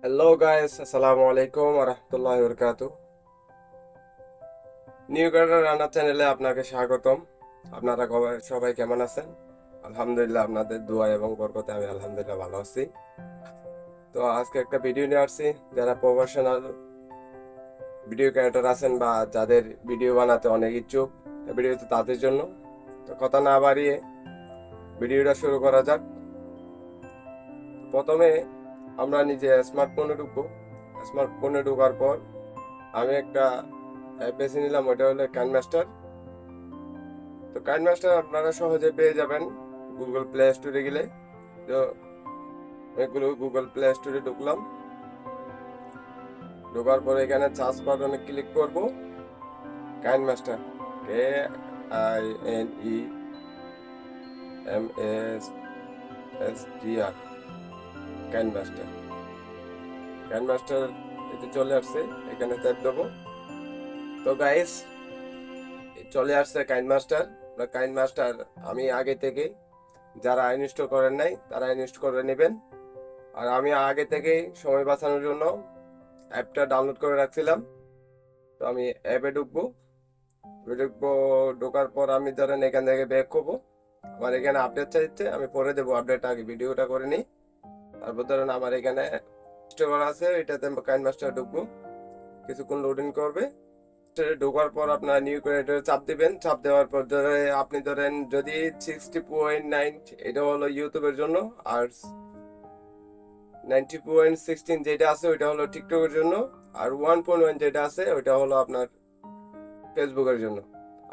Hello guys, আসসালামু আলাইকুম ওয়া রাহমাতুল্লাহি ওয়া বারাকাতুহু। নিউ গার্ডেন রান্না চ্যানেলে আপনাকে স্বাগতম। আপনারা সবাই কেমন আছেন? আলহামদুলিল্লাহ, আপনাদের দোয়া এবং বরকতে আমি আলহামদুলিল্লাহ ভালো আছি। তো আজকে একটা ভিডিও নিয়ে আসছি। যারা প্রফেশনাল ভিডিও ক্রিয়েটর আছেন বা যাদের ভিডিও বানাতে অনেক ইচ্ছুক, এই ভিডিওতে তাদের জন্য। তো কথা না বাড়িয়ে ভিডিওটা শুরু করা যাক। প্রথমে আমরা নিজে স্মার্টফোনে ঢুকবো। স্মার্টফোনে ঢোকার পর আমি একটা অ্যাপ বেছে নিলাম, ওটা হলো কাইনমাস্টার। তো কাইনমাস্টার আপনারা সহজে পেয়ে যাবেন গুগল প্লে স্টোরে গেলে। তো এগুলো গুগল প্লে স্টোরে ঢুকলাম। ঢোকার পরে এখানে সার্চ বাটনে ক্লিক করব, কাইনমাস্টার, KINMASTR, কাইনমাস্টার। কাইনমাস্টার এতে চলে আসছে, এখানে ট্যাপ দেবো। তো গাইস, চলে আসছে কাইনমাস্টার। কাইনমাস্টার আমি আগে থেকে, যারা ইনস্টল করেন নাই তারা ইনস্টল করে নেবেন। আর আমি আগে থেকেই সময় বাঁচানোর জন্য অ্যাপটা ডাউনলোড করে রাখছিলাম। তো আমি অ্যাপে ঢুকবো। ঢোকার পর আমি ধরেন এখান থেকে ব্যাক করবো। আমার এখানে আপডেট চাইছে, আমি পরে দেবো আপডেট, আগে ভিডিওটা করে নিই। তারপর ধরেন আমার এখানে স্টোর আছে, এটাতে কাইনমাস্টার ঢুকবো। কিছুক্ষণ লোডিং করবে। ঢোকার পর আপনার নিউ ক্রিয়েটর চাপ দিবেন। চাপ দেওয়ার পর আপনি ধরেন যদি 60.9, এটা হলো ইউটিউবের জন্য, আর 90.16 যেটা আছে ওইটা হলো টিকটকের জন্য, আর 1.1 যেটা আছে ওইটা হলো আপনার ফেসবুকের জন্য।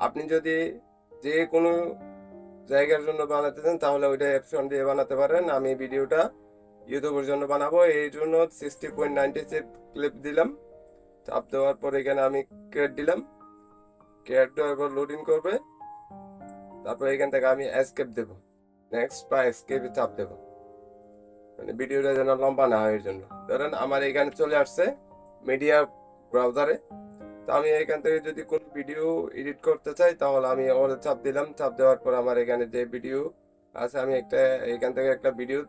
আপনি যদি যে কোনো জায়গার জন্য বানাতে চান তাহলে ওইটা অপশন দিয়ে বানাতে পারেন। আমি ভিডিওটা ইউটিউবের জন্য বানাবো, এই জন্য 60.96 ক্লিপ দিলাম। চাপ দেওয়ার পর এখানে আমি ক্রিয়েট দিলাম। ক্রিয়েট দেওয়ার পর লোডিং করবে। তারপর এখান থেকে আমি এসকেপ দেব, নেক্সট বা এসকেপে চাপ দেব, মানে ভিডিওটা যেন লম্বা না হয় এর জন্য। ধরেন আমার এখানে চলে আসছে মিডিয়া ব্রাউজারে। তো আমি এখান থেকে যদি কোনো ভিডিও এডিট করতে চাই তাহলে আমি ওরে চাপ দিলাম। চাপ দেওয়ার পর আমার এখানে যে ভিডিও আছে আমি এখান থেকে একটা ভিডিও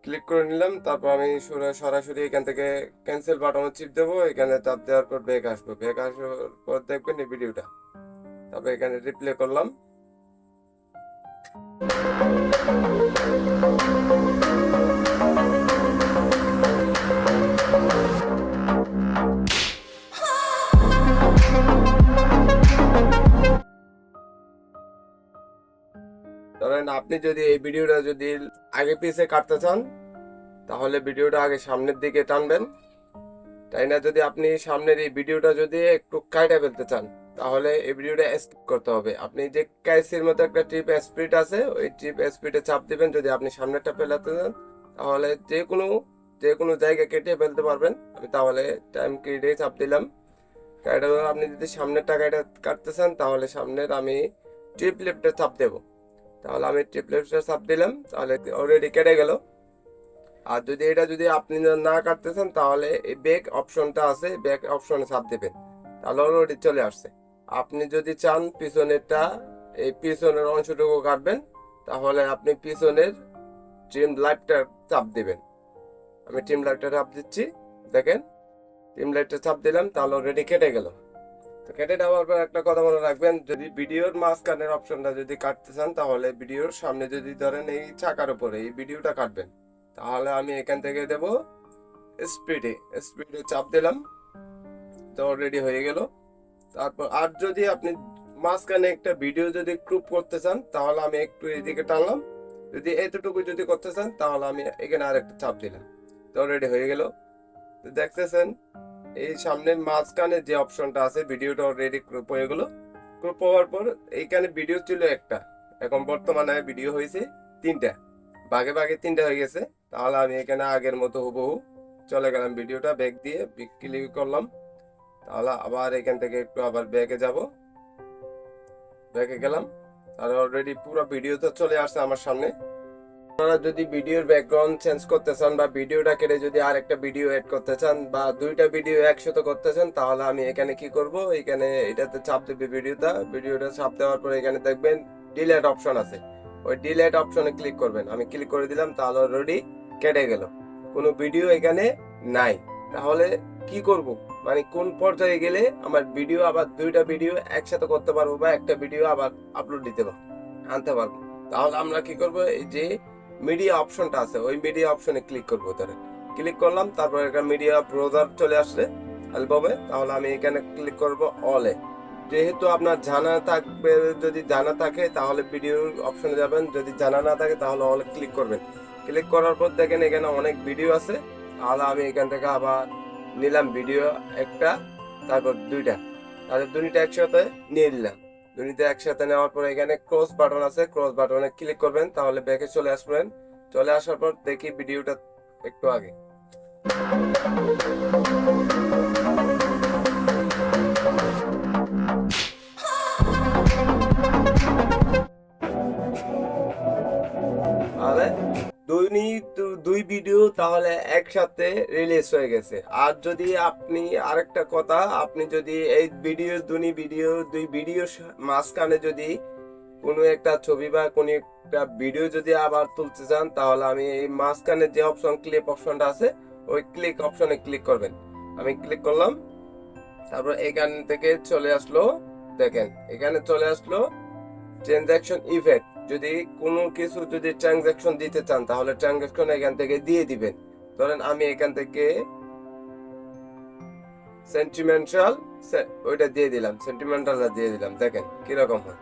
ক্লিক করে নিলাম। তারপর আমি সরাসরি এখান থেকে ক্যান্সেল বাটনে চিপ দেবো। এখানে চাপ দেওয়ার পর ব্যাক আসবো। ব্যাক আসার পর দেখবেন এই ভিডিওটা। তারপর এখানে রিপ্লে করলাম। ধরেন আপনি যদি এই ভিডিওটা যদি আগে পিছে কাটতে চান তাহলে ভিডিওটা আগে সামনের দিকে টানবেন। তাই না, যদি আপনি সামনের এই ভিডিওটা যদি একটু কাইটা ফেলতে চান তাহলে এই ভিডিওটা স্কিপ করতে হবে। আপনি যে কাইসির মতো একটা টিপ স্পিড আছে, ওই টিপ স্পিডে চাপ দিবেন। যদি আপনি সামনেরটা ফেলাতে চান তাহলে যে কোনো জায়গা কেটে ফেলতে পারবেন। আমি তাহলে টাইম কেটে চাপ দিলাম। কাইটা আপনি যদি সামনেরটা কাটতে চান তাহলে সামনের আমি টিপ লেফটে চাপ দেবো। তাহলে আমি টিপ লেফটে চাপ দিলাম, তাহলে অলরেডি কেটে গেল। আর যদি আপনি না কাটতে চান তাহলে এই ব্যাক অপশনটা আছে, ব্যাক অপশনে চাপ দেবেন, তাহলে অলরেডি চলে আসছে। আপনি যদি চান পিছনেরটা, এই পিছনের অংশটুকু কাটবেন, তাহলে আপনি পিছনের ট্রিম লাইটটা চাপ দিবেন। আমি ট্রিম লাইটটা চাপ দিচ্ছি, দেখেন ট্রিম লাইটটা চাপ দিলাম, তাহলে অলরেডি কেটে গেল। তো কেটে দেওয়ার পর একটা কথা মনে রাখবেন, যদি ভিডিওর মাঝখানের অপশনটা যদি কাটতে চান তাহলে ভিডিওর সামনে যদি ধরেন এই চাকার উপরে এই ভিডিওটা কাটবেন, তাহলে আমি এখান থেকে দেব স্পিডে। স্পিডে চাপ দিলাম, তো অলরেডি হয়ে গেল। তারপর আর যদি আপনি মাঝখানে একটা ভিডিও যদি ক্রপ করতে চান তাহলে আমি একটু এদিকে টানলাম। যদি এতটুকু যদি করতে চান তাহলে আমি এখানে আরেকটা চাপ দিলাম, তো অলরেডি হয়ে গেল। তো দেখতেছেন এই সামনের মাঝখানে যে অপশনটা আছে ভিডিওটা অলরেডি ক্রপ হয়ে গেল। ক্রপ হওয়ার পর এইখানে ভিডিও ছিল একটা, এখন বর্তমানে ভিডিও হয়েছে তিনটা, ভাগে ভাগে তিনটা হয়ে গেছে। তাহলে আমি এখানে আগের মতো হুবহু চলে গেলাম, ভিডিওটা ব্যাক দিয়ে ক্লিক করলাম। তাহলে আবার এখান থেকে একটু আবার ব্যাকে যাব, ব্যাকে গেলাম। আর অলরেডি পুরো ভিডিও তো চলে আসছে আমার সামনে। আপনারা যদি ভিডিওর ব্যাকগ্রাউন্ড চেঞ্জ করতে চান বা ভিডিওটা কেটে যদি আরেকটা ভিডিও এড করতে চান বা দুইটা ভিডিও একসাথে করতে চান তাহলে আমি এখানে কি করব, এখানে এটাতে চাপ দেবে ভিডিওটা চাপ দেওয়ার পরে এখানে দেখবেন ডিলেট অপশন আছে, ওই ডিলেট অপশনে ক্লিক করবেন। আমি ক্লিক করে দিলাম, তাহলে অলরেডি কেটে গেল। কোনো ভিডিও এখানে নাই। তাহলে কি করব, মানে কোন পর্যায়ে গেলে আমার ভিডিও আবার দুইটা ভিডিও একসাথে করতে পারবো বা একটা ভিডিও আবার আপলোড দিতে পারবো, আনতে পারবো। তাহলে আমরা কি করব, এই যে মিডিয়া অপশনটা আছে ওই মিডিয়া অপশনে ক্লিক করবো। ধরেন ক্লিক করলাম, তারপর একটা মিডিয়া ব্রাউজার চলে আসলে অ্যালবামে, তাহলে আমি এখানে ক্লিক করব অলে। যেহেতু আপনার জানা থাকবে, যদি জানা থাকে তাহলে ভিডিওর অপশনে যাবেন, যদি জানা না থাকে তাহলে অলে ক্লিক করবেন। ক্লিক করার পর দেখেন এখানে অনেক ভিডিও আছে, তাহলে আমি এখান থেকে আবার নিলাম ভিডিও একটা, তারপর দুইটা, তাহলে দুইটা একসাথে নিয়ে নিলাম। দুইটা একসাথে নেওয়ার পর এখানে ক্রস বাটন আছে, ক্রস বাটনে ক্লিক করবেন, তাহলে ব্যাকে চলে আসবেন। চলে আসার পর দেখি ভিডিওটা একটু আগে। তাহলে দুই ভিডিও তাহলে একসাথে রিলিজ হয়ে গেছে। আর যদি আপনি আরেকটা কথা, আপনি যদি এই দুই ভিডিও মাঝখানে যদি কোনো একটা ছবি বা কোনো একটা ভিডিও যদি আবার তুলতে চান, তাহলে আমি এই মাঝখানে যে অপশন ক্লিপ অপশনটা আছে ওই ক্লিক অপশনে ক্লিক করবেন। আমি ক্লিক করলাম, তারপর এখান থেকে চলে আসলো, দেখেন এখানে চলে আসলো ট্রানজাকশন ইফেক্ট। যদি কোনো কিছু যদি ট্রানজাকশন দিতে চান তাহলে ট্রানজাকশন এখান থেকে দিয়ে দিবেন। ধরেন আমি এখান থেকে সেন্টিমেন্টাল ওইটা দিয়ে দিলাম, সেন্টিমেন্টালটা দিয়ে দিলাম, দেখেন কিরকম হয়।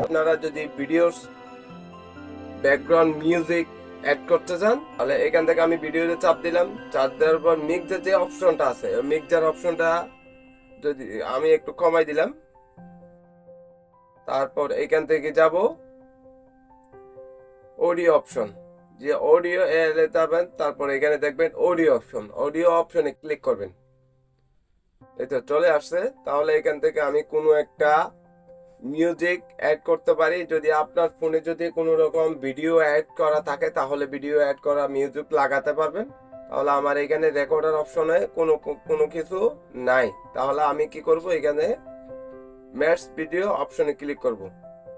আপনারা যদি ভিডিওর ব্যাকগ্রাউন্ড মিউজিক অ্যাড করতে চান তাহলে এখান থেকে আমি ভিডিওতে চাপ দিলাম, চাপ দেওয়ার পর মিক্সের যে অপশনটা আছে ওই মিক্সচার অপশনটা যদি আমি একটু কমাই দিলাম, তারপর এখান থেকে যাব অডিও অপশন, যে অডিও এলে যাবেন, তারপর এখানে দেখবেন অডিও অপশন, অডিও অপশনে ক্লিক করবেন। এই তো চলে আসছে। তাহলে এখান থেকে আমি কোনো একটা মিউজিক অ্যাড করতে পারি। যদি আপনার ফোনে যদি কোনো রকম ভিডিও অ্যাড করা থাকে তাহলে ভিডিও অ্যাড করা মিউজিক লাগাতে পারবেন। তাহলে আমার এখানে রেকর্ডার অপশনে কোনো কিছু নাই, তাহলে আমি কি করব, এখানে ম্যাচ ভিডিও অপশনে ক্লিক করব।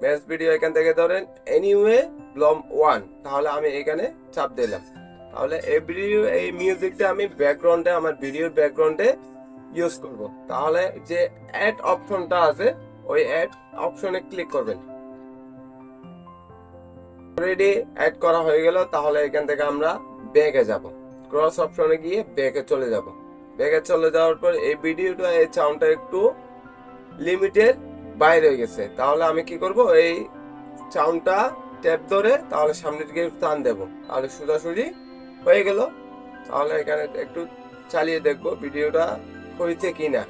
ম্যাচ ভিডিও এখান থেকে ধরেন এনিওয়ে ব্লম 1, তাহলে আমি এখানে চাপ দিলাম। তাহলে এই মিউজিকটা আমি ব্যাকগ্রাউন্ডে, আমার ভিডিওর ব্যাকগ্রাউন্ডে ইউজ করব। তাহলে যে অ্যাড অপশনটা আছে ওই অ্যাড অপশনে ক্লিক করবেন। অলরেডি অ্যাড করা হয়ে গেল। তাহলে এখান থেকে আমরা ব্যাকে যাব, ক্রস অপশনে গিয়ে ব্যাকে চলে যাব। ব্যাকে চলে যাওয়ার পর এই ভিডিওটা, এই সাউন্ডটা একটু লিমিটের বাইরে হয়ে গেছে। তাহলে আমি কি করব, এই সাউন্ডটা ট্যাপ ধরে তাহলে সামনের দিকে টান দেব, তাহলে সোজাসুজি হয়ে গেল। তাহলে এখানে একটু চালিয়ে দেখব ভিডিওটা হয়েছে কিনা।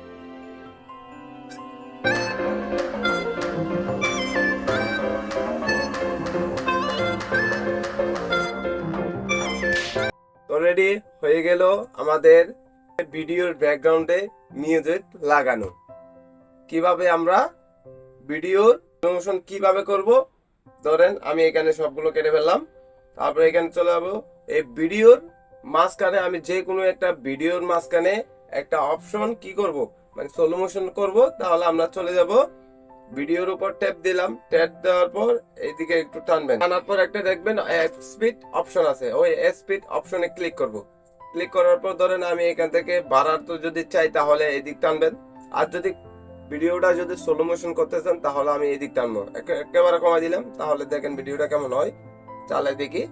অলরেডি হয়ে গেল আমাদের ভিডিওর ব্যাকগ্রাউন্ডে মিউজিক লাগানো। কিভাবে আমরা ভিডিওর প্রমোশন কিভাবে করব, ধরেন আমি এখানে সবগুলো কেটে ফেললাম, তারপরে এখানে চলে যাবো এই ভিডিওর মাঝখানে, আমি যে কোনো একটা ভিডিওর মাঝখানে একটা অপশন কি করব, মানে স্লো মোশন করব। তাহলে আমরা চলে যাব ভিডিওর উপর ট্যাপ দিলাম, ট্যাপ দেওয়ার পর এইদিকে একটু টানবেন, টানার পর একটা দেখবেন স্পিড অপশন আছে, ওই স্পিড অপশনে ক্লিক করব। ক্লিক করার পর ধরেন আমি এখান থেকে বাড়ার তো যদি চাই তাহলে এদিক টানবেন, আর যদি ভিডিওটা যদি স্লো মোশন করতে চান তাহলে আমি এদিক টানবো, একেবারে কমাই দিলাম। তাহলে দেখেন ভিডিওটা কেমন হয়, চালাই দেখি।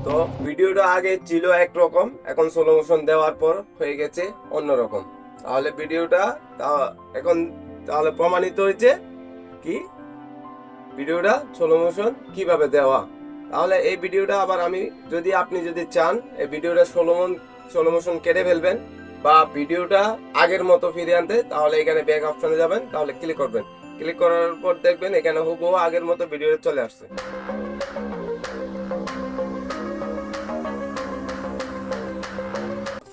তো ভিডিওটা আগে ছিল একরকম, এখন স্লো মোশন দেওয়ার পর হয়ে গেছে অন্যরকম। তাহলে ভিডিওটা এখন তাহলে প্রমাণিত হয়েছে কি ভিডিওটা স্লো মোশন কিভাবে দেওয়া। তাহলে এই ভিডিওটা আবার আমি আপনি যদি চান এই ভিডিওটা স্লো মোশন কেটে ফেলবেন বা ভিডিওটা আগের মতো ফিরে আনতে, তাহলে এখানে ব্যাক অপশনে যাবেন, তাহলে ক্লিক করবেন। ক্লিক করার পর দেখবেন এখানে হুবহু আগের মতো ভিডিওটা চলে আসছে।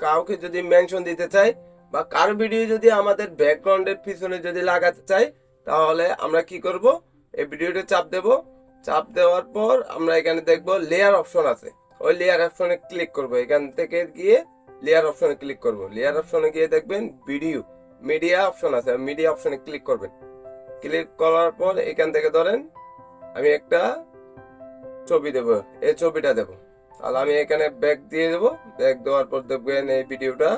কাউকে যদি মেনশন দিতে চাই বা কারো ভিডিও যদি আমাদের ব্যাকগ্রাউন্ডের পিছনে যদি লাগাতে চাই, তাহলে আমরা কি করব, এই ভিডিওতে চাপ দেব। চাপ দেওয়ার পর আমরা এখানে দেখব লেয়ার অপশন আছে, ওই লেয়ার অপশনে ক্লিক করব। এখান থেকে গিয়ে লেয়ার অপশনে ক্লিক করব। লেয়ার অপশনে গিয়ে দেখবেন ভিডিও মিডিয়া অপশন আছে, মিডিয়া অপশনে ক্লিক করবেন। ক্লিক করার পর এখান থেকে ধরেন আমি একটা ছবি দেব, এই ছবিটা দেব। তাহলে আমি এখানে ব্যাক দিয়ে দেব। ব্যাক দেওয়ার পর দেখবেন এই ভিডিওটা,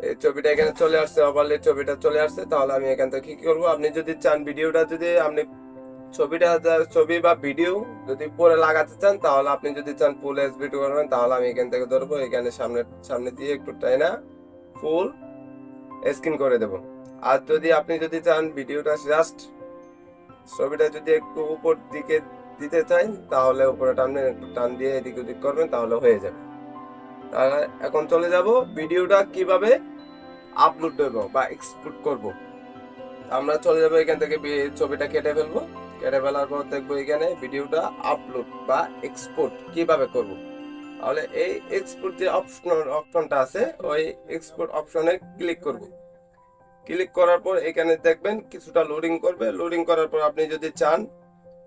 এই ছবিটা এখানে চলে আসছে, ওভারলে ছবিটা চলে আসছে। তাহলে আমি এখান থেকে কি করব, আপনি যদি চান ভিডিওটা যদি আপনি ছবি বা ভিডিও যদি পরে লাগাতে চান, তাহলে আপনি যদি চান ফুল এইচডি করবেন, তাহলে আমি এখান থেকে ধরবো, এখানে সামনে সামনে দিয়ে একটু টাইনা ফুল স্ক্রিন করে দেব। আর যদি আপনি যদি চান ভিডিওটা জাস্ট ছবিটা যদি একটু উপর দিকে দিতে চাই, তাহলে উপরে টানবেন, একটু টান দিয়ে এদিক ওদিক করবেন, তাহলে হয়ে যাবে। তাহলে এখন চলে যাব ভিডিওটা কিভাবে আপলোড দেব বা এক্সপোর্ট করব। আমরা চলে যাবো এখান থেকে, ছবিটা কেটে ফেলবো। কেটে ফেলার পর দেখবো এখানে ভিডিওটা আপলোড বা এক্সপোর্ট কিভাবে করব। তাহলে এই এক্সপোর্ট যে অপশনটা আছে, ওই এক্সপোর্ট অপশনে ক্লিক করব। ক্লিক করার পর এখানে দেখবেন কিছুটা লোডিং করবে। লোডিং করার পর আপনি যদি চান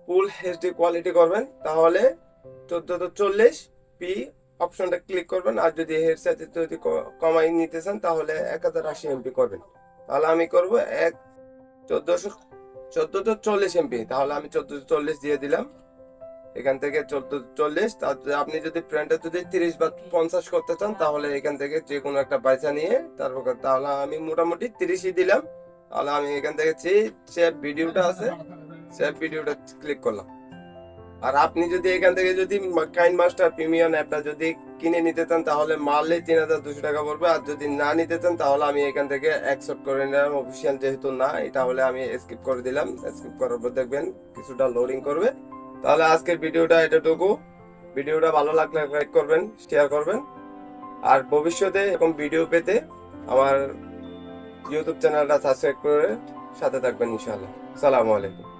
ফুল এইচডি কোয়ালিটি করবেন, তাহলে 1440p অপশনটা ক্লিক করবেন। আর যদি এর সাথে যদি কমাই নিতে চান, তাহলে 1080 এমপি করবেন। তাহলে আমি করব 1440 এমপি। তাহলে আমি 1440 দিয়ে দিলাম। এখান থেকে 1440। আপনি যদি ফ্রেন্ডে যদি 30 বা 50 করতে চান, তাহলে এখান থেকে যে কোনো একটা পয়সা নিয়ে তারপর তাহলে আমি মোটামুটি 30ই দিলাম। তাহলে আমি এখান থেকে সেভ ভিডিওটা আছে, সেভ ভিডিওটা ক্লিক করলাম। আর আপনি যদি এখান থেকে যদি কাইন মাস্টার প্রিমিয়াম অ্যাপটা যদি কিনে নিতে চান, তাহলে মারলেই 3200 টাকা পড়বে। আর যদি না নিতে চান, তাহলে আমি এখান থেকে অ্যাকসেপ্ট করে নিলাম। অফিসিয়াল যেহেতু না, এটা হলে আমি স্কিপ করে দিলাম। স্কিপ করার পর দেখবেন কিছুটা লোডিং করবে। তাহলে আজকের ভিডিওটা এতটুকু। ভিডিওটা ভালো লাগলে লাইক করবেন, শেয়ার করবেন। আর ভবিষ্যতে এরকম ভিডিও পেতে আমার ইউটিউব চ্যানেলটা সাবস্ক্রাইব করে সাথে থাকবেন ইনশাআল্লাহ। আসসালামু আলাইকুম।